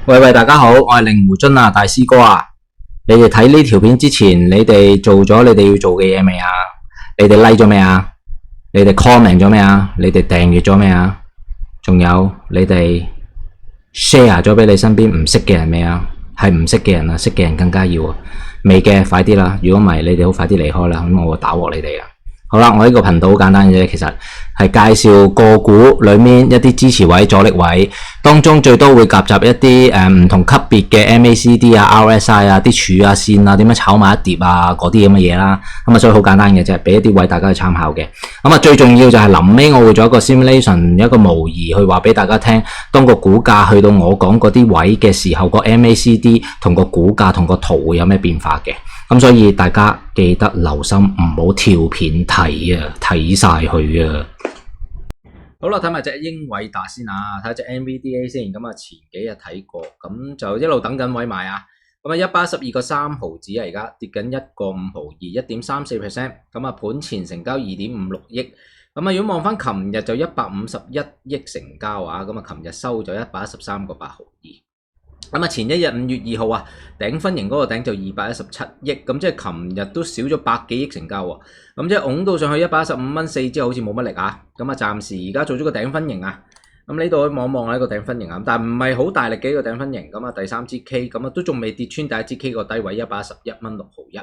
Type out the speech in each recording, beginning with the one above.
喂，大家好，我係令狐津啊，大師哥啊。你哋睇呢條片之前，你哋做咗你哋要做嘅嘢未啊？你哋 like 咗未啊？你哋 comment 咗未啊？你哋訂閱咗未啊？仲有你哋 share 咗俾你身邊唔識嘅人未啊？係唔識嘅人啊，識嘅人更加要啊。未嘅快啲啦，如果唔係你哋好快啲離開啦，咁我會打鑊你哋啊。好啦，我呢個頻道好簡單嘅啫，其實係介紹個股裏面一啲支持位、阻力位，當中最多會夾雜一啲唔同級別嘅 MACD 啊、RSI 啊、啲柱啊、線啊，點樣炒埋一碟啊，嗰啲咁嘅嘢啦。咁啊，所以好簡單嘅啫，俾一啲位大家去參考嘅。咁啊，最重要就係臨尾我會做一個 simulation， 一個模擬去話俾大家聽，當個股價去到我講嗰啲位嘅時候，個 MACD 同個股價同個圖會有咩變化嘅。咁所以大家記得留心，唔好跳片睇啊，睇晒佢啊！好啦，睇埋隻英偉達先啊，睇下隻 NVDA 先。咁啊，前幾日睇過，咁就一路等緊位買啊。咁啊，112.3毫子啊，而家跌緊1.5毫二，1.34%。咁啊，盤前成交2.56億。咁啊，如果望翻琴日就151億成交啊，咁啊，琴日收咗113.8毫二。咁啊，前一日5月2號啊，頂分型嗰個頂就217億，咁即係琴日都少咗百幾億成交喎，咁即係拱到上去115蚊4之後好似冇乜力啊，咁啊暫時而家做咗個頂分型啊，咁呢度望望呢個頂分型啊，但係唔係好大力嘅一個頂分型，咁啊第三支 K， 咁啊都仲未跌穿第一支 K 個低位111蚊6毫一，咁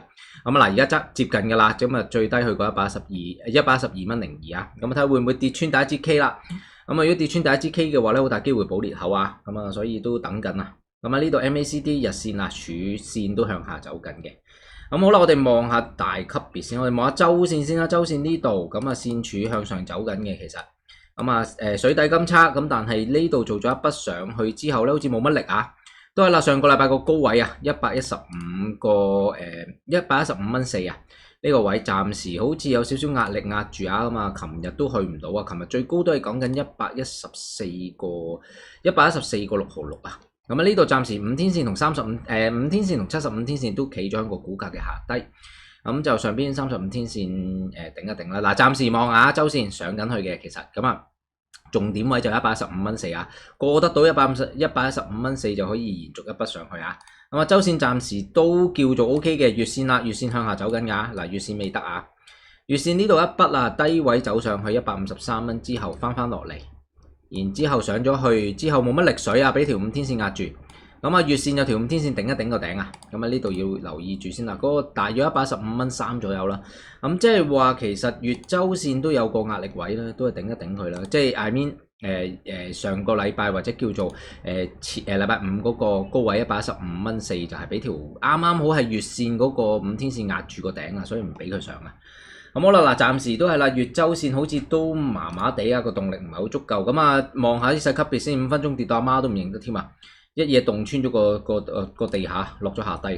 啊嗱而家接近噶啦，咁啊最低去過112蚊02啊，咁啊睇下會唔會跌穿第一支 K 啦，咁啊如果跌穿第一支 K 嘅話咧，好大機會補裂口啊，咁啊所以都等緊啊。咁啊呢度 MACD 日線啊柱線都向下走緊嘅，咁好啦，我哋望下大級別先，我哋望下周線先啦，周線呢度咁啊線柱向上走緊嘅，其實咁啊水底金叉，咁但係呢度做咗一筆上去之後咧，好似冇乜力啊，都係啦，上個禮拜個高位啊115蚊4啊，呢個位暫時好似有少少壓力壓住啊，咁啊琴日都去唔到啊，琴日最高都係講緊114個6毫6啊。咁啊呢度暫時5天線同5天線同75天線都企咗喺個股價嘅下低，咁就上邊35天線頂一頂啦。嗱，暫時望下周線上緊去嘅，其實咁啊重點位就115蚊4啊，過得到115蚊4就可以延續一筆上去啊。咁啊周線暫時都叫做 OK 嘅，月線啦，月線向下走緊㗎，嗱月線未得啊，月線呢度一筆啊低位走上去153蚊之後翻落嚟。然之後上咗去，之後冇乜力水啊，俾條5天線壓住。咁啊，月線有條5天線頂一頂個頂啊。咁啊，呢度要留意住先啦。嗰個大約115蚊3左右啦。咁即係話其實月周線都有個壓力位啦，都係頂一頂佢啦。即係 I mean 上個禮拜或者叫做禮拜5嗰個高位115蚊4就係俾條啱啱好係月線嗰個5天線壓住個頂啊，所以唔俾佢上啊。咁好啦，嗱，暫時都係啦，月周線好似都麻麻地啊，個動力唔係好足夠。咁啊，望下啲細級別先，5分鐘跌到阿媽都唔認得添啊！一嘢洞穿咗個地下，落咗下低。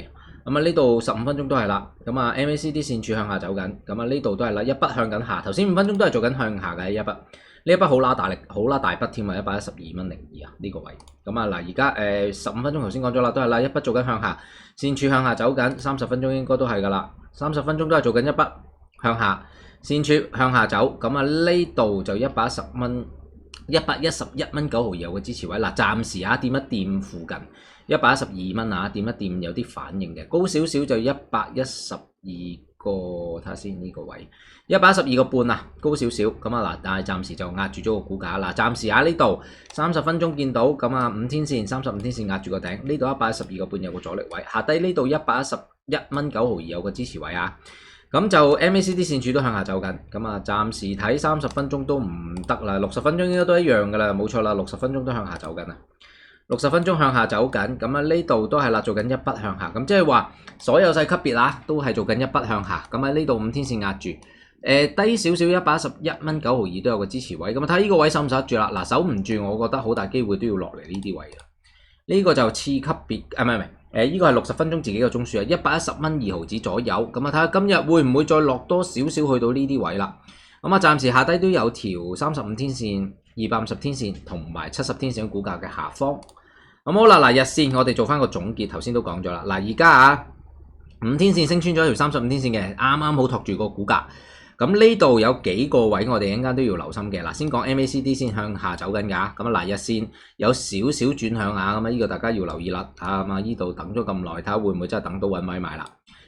咁啊，呢度15分鐘都係啦。咁啊 ，MACD 線柱向下走緊。咁啊，呢度都係啦，一筆向緊下。頭先5分鐘都係做緊向下嘅一筆。呢一筆好拉大力，好拉大筆添啊！112蚊02啊，呢個位。咁啊，嗱，而家15分鐘頭先講咗啦，都係啦，一筆做緊向下，線柱向下走緊。30分鐘應該都係噶啦，30分鐘都係做緊一筆。向下線柱向下走，咁啊呢度就111蚊9毫2有個支持位，嗱暫時啊掂一掂附近112蚊啊，掂一掂有啲反應嘅，高少少就112個，睇下先呢個位112個半啊，高少少咁啊嗱，但係暫時就壓住咗個股價啦，暫時啊呢度30分鐘見到咁啊5天線35天線壓住個頂，呢度112個半有個阻力位，下低呢度111蚊9毫2有個支持位啊。咁就 MACD 線柱都向下走緊，咁啊暫時睇30分鐘都唔得啦，60分鐘應該都一樣噶啦，冇錯啦，60分鐘都向下走緊啊，60分鐘向下走緊，咁啊呢度都係啦，做緊一筆向下，咁即係話所有細級別啊都係做緊一筆向下，咁喺呢度5天線壓住，低少少111蚊9毫2都有個支持位，咁啊睇呢個位守唔守得住啦，嗱守唔住，我覺得好大機會都要落嚟呢啲位啦，呢個就次級別，唔係。呢個係60分鐘自己嘅中樞啊，110蚊2毫子左右，咁啊睇下今日會唔會再落多少少去到呢啲位啦？咁啊暫時下低都有條35天線、250天線同埋70天線股價嘅下方。咁好啦，嗱日線我哋做翻個總結，頭先都講咗啦。嗱而家啊5天線升穿咗條35天線嘅，啱啱好托住個股價。咁呢度有幾個位我哋一陣間都要留心嘅。嗱，先講 MACD 先向下走緊㗎。咁啊，嗱，日線有少少轉向啊，咁啊，呢個大家要留意啦。啊嘛，呢度等咗咁耐，睇下會唔會真係等到揾位買啦。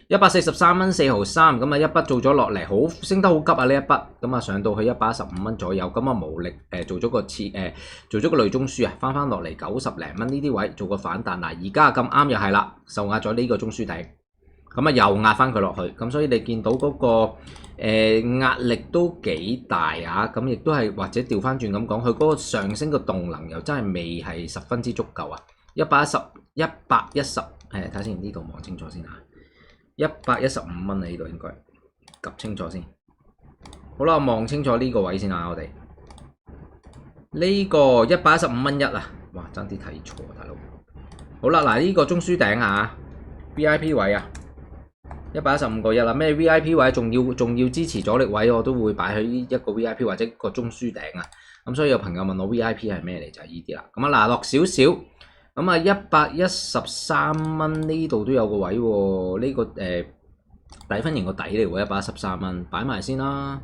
143蚊4毫3，咁啊一筆做咗落嚟，好升得好急啊呢一筆，咁啊上到去115蚊左右，咁啊無力做咗個類中樞啊，翻落嚟90零蚊呢啲位做個反彈。嗱，而家咁啱又係啦，受壓咗呢個中樞頂，咁啊又壓翻佢落去，咁所以你見到嗰個壓力都幾大啊，咁亦都係或者調翻轉咁講，佢嗰個上升嘅動能又真係未係十分之足夠啊。110睇下先，呢度望清楚先嚇。115蚊啊，呢度應該及清楚先。好啦，望清楚呢個位先啊，我哋呢個115蚊1啊，哇，爭啲睇錯啊，大佬。好啦，嗱，呢個中樞頂啊 ，VIP 位啊，115個1啦。咩 VIP 位仲要支持阻力位，我都會擺喺一個 VIP 或者個中樞頂啊。咁所以有朋友問我 VIP 係咩嚟，就係呢啲啦。咁啊嗱，落少少。咁啊113蚊呢度都有個位喎，呢個底分型個底嚟喎，113蚊擺埋先啦。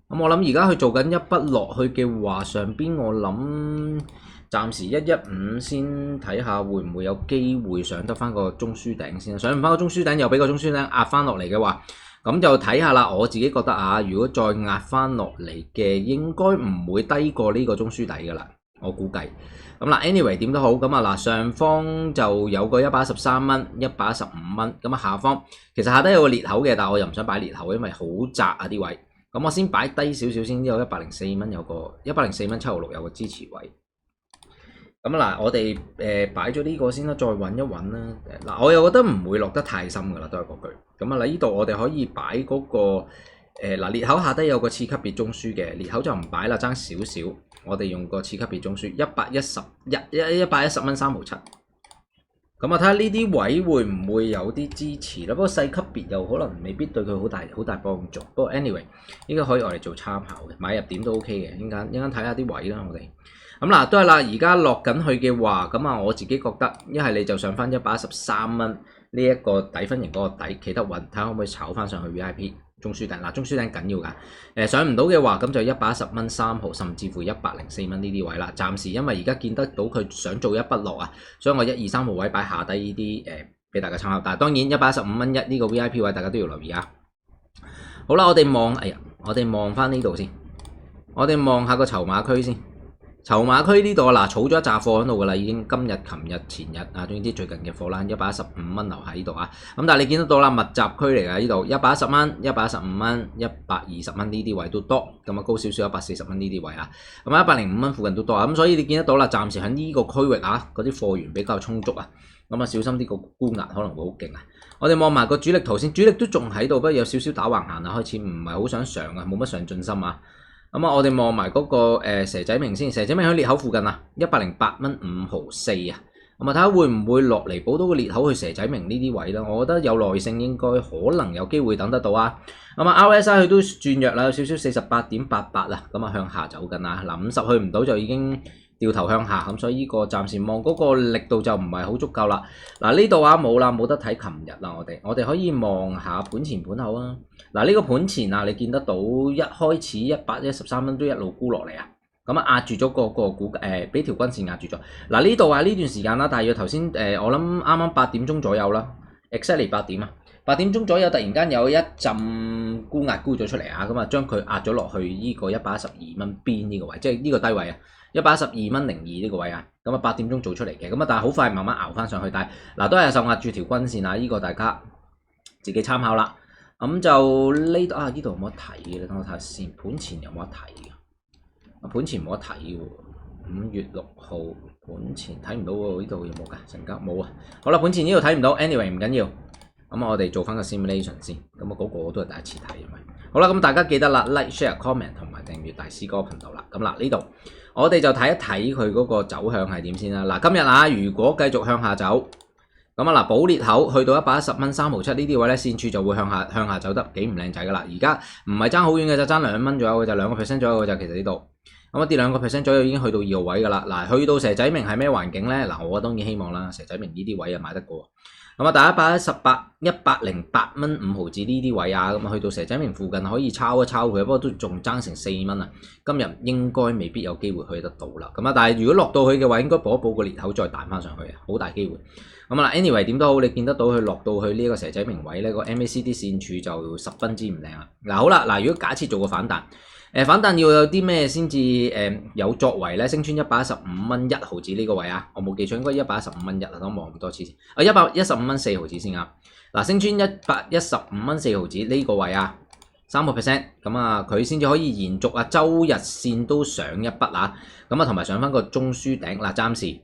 咁我諗而家佢做緊一筆落去嘅話，上邊我諗暫時115先睇下會唔會有機會上得翻個中樞頂先，上唔翻個中樞頂又俾個中樞頂壓翻落嚟嘅話，咁就睇下啦。我自己覺得啊，如果再壓翻落嚟嘅，應該唔會低過呢個中樞底噶啦，我估計。咁嗱 ，anyway 點都好，咁啊嗱，上方就有個113蚊、115蚊，咁啊下方其實下低有個裂口嘅，但係我又唔想擺裂口，因為好窄啊啲位。咁我先擺低少少先，呢個104蚊有個104蚊7毫6有個支持位。咁嗱，我哋擺咗呢個先啦，再揾一揾啦。嗱，我又覺得唔會落得太深噶啦，都係嗰句。咁啊，嗱，呢度我哋可以擺嗰個嗱裂口下低有個次級別中樞嘅，裂口就唔擺啦，爭少少。我哋用個次級別中樞110蚊3毫7。咁啊，睇下呢啲位會唔會有啲支持啦。不過細級別又可能未必對佢好大幫助。不過 anyway 應該可以我哋做參考嘅，買入點都 OK 嘅。應間睇下啲位啦，我哋。咁嗱，都係啦。而家落緊去嘅話，咁啊，我自己覺得一係你就上翻113蚊呢一個底分型嗰個底企得穩，睇下可唔可以炒翻上去 VIP 中樞頂。嗱，中樞頂緊要㗎。上唔到嘅話，咁就110蚊3毫，甚至乎104蚊呢啲位啦。暫時因為而家見得到佢想做一筆落啊，所以我1、2、3號位擺下低呢啲俾大家參考。但係當然115蚊1呢個 VIP 位大家都要留意啊。好啦，我哋望翻呢度先，我哋望下個籌碼區先。籌碼區呢度嗱，儲咗一紮貨喺度噶啦，已經今日、琴日、前日啊，總之最近嘅貨啦，115蚊留喺呢度啊。咁但係你見得到啦，密集區嚟㗎呢度，110蚊、115蚊、120蚊呢啲位都多，咁啊高少少140蚊呢啲位啊，咁105蚊附近都多啊。咁所以你見得到啦，暫時喺呢個區域啊，嗰啲貨源比較充足啊，咁啊小心啲個沽壓可能會好勁啊。我哋望埋個主力圖先，主力都仲喺度，不過有少少打橫行啊，開始唔係好想上啊，冇乜上進心啊。咁啊，我哋望埋嗰個蛇仔明先，蛇仔明喺裂口附近啊，108蚊5毫4啊。咁啊，睇下會唔會落嚟補到個裂口去蛇仔明呢啲位啦？我覺得有耐性，應該可能有機會等得到啊。咁啊 ，RSI 佢都轉弱啦，有少少48.88啦，咁啊向下走緊啊。嗱，50去唔到就已經掉頭向下，咁所以呢個暫時望嗰個力度就唔係好足夠啦。嗱，呢度啊冇啦，冇得睇琴日啦，我哋可以望下盤前盤後啊。嗱，呢個盤前啊，你見得到一開始113蚊都一路沽落嚟啊，咁啊壓住咗個股俾條均線壓住咗。嗱，呢度啊呢段時間啦，大約頭先我諗啱啱8點鐘左右啦 ，exactly 8點啊，8點鐘左右突然間有一陣沽壓沽咗出嚟啊，咁啊將佢壓咗落去呢個112蚊邊呢個位，即係呢個低位啊。112蚊02呢個位啊，咁啊8點鐘做出嚟嘅，咁啊但係好快慢慢熬翻上去，但係嗱都係受壓住條均線啊，呢個大家自己參考啦。咁就呢度呢度有冇得睇嘅？等我睇下先，盤前有冇得睇嘅？盤前冇得睇喎，5月6號盤前睇唔到喎，呢度有冇㗎？成交冇啊。好啦，盤前呢度睇唔到 ，anyway 唔緊要。咁我哋做翻個 simulation 先，咁啊嗰個我都係第一次睇，因為好啦，咁大家記得啦 ，like、share、comment 同埋訂閱大師哥頻道啦。咁嗱呢度我哋就睇一睇佢嗰個走向係點先啦。嗱，今日啊，如果繼續向下走，咁啊嗱，補裂口去到110蚊3毫7呢啲位咧，線柱就會向下走得幾唔靚仔噶啦。而家唔係爭好遠嘅，就爭2蚊左右嘅，就2%左右嘅就其實呢度。咁啊跌2% 左右已經去到2號位噶啦。嗱，去到蛇仔明係咩環境咧？嗱，我當然希望啦，蛇仔明呢啲位啊買得過。咁啊，大118.108蚊5毫子呢啲位啊，咁啊去到蛇仔明附近可以抄一抄佢，不過都仲爭成4蚊啊。今日應該未必有機會去得到啦。咁啊，但係如果落到去嘅話，應該補一補個裂口再彈翻上去啊，好大機會。咁啊，anyway 點都好，你見得到佢落到去呢個蛇仔明位咧，個 MACD 線柱就十分之唔靚啦。嗱，好啦，嗱，如果假設做個反彈。反彈要有啲咩先至有作為咧？升穿115蚊1毫子呢個位啊，我冇記錯應該115蚊1啊，等我望咁多次先。115蚊4毫子先啱。嗱，升穿115蚊4毫子呢個位啊，3%，咁啊佢先至可以延續啊周日線都上一筆啊，咁啊同埋上翻個中樞頂嗱，暫時。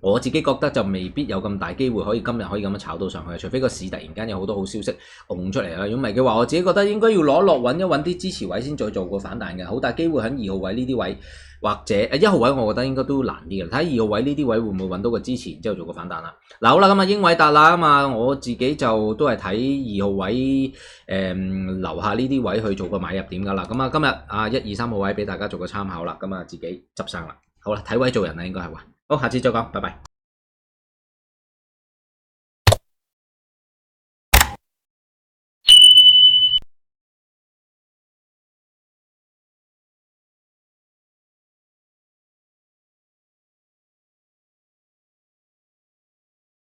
我自己覺得就未必有咁大機會可以今日可以咁樣炒到上去，除非個市突然間有好多好消息拱出嚟啦。如果唔係嘅話，我自己覺得應該要攞落揾一揾啲支持位先再做個反彈嘅，好大機會喺2號位呢啲位或者1號位，我覺得應該都難啲嘅。睇下2號位呢啲位會唔會揾到個支持，然之後做個反彈啦。嗱，好啦，咁啊英偉達啦嘛，我自己就都係睇2號位留下呢啲位去做個買入點噶啦。咁啊今日1、2、3號位俾大家做個參考啦，咁啊自己執生啦。好啦，睇位做人啦，應該係話。好，下次再講，拜拜。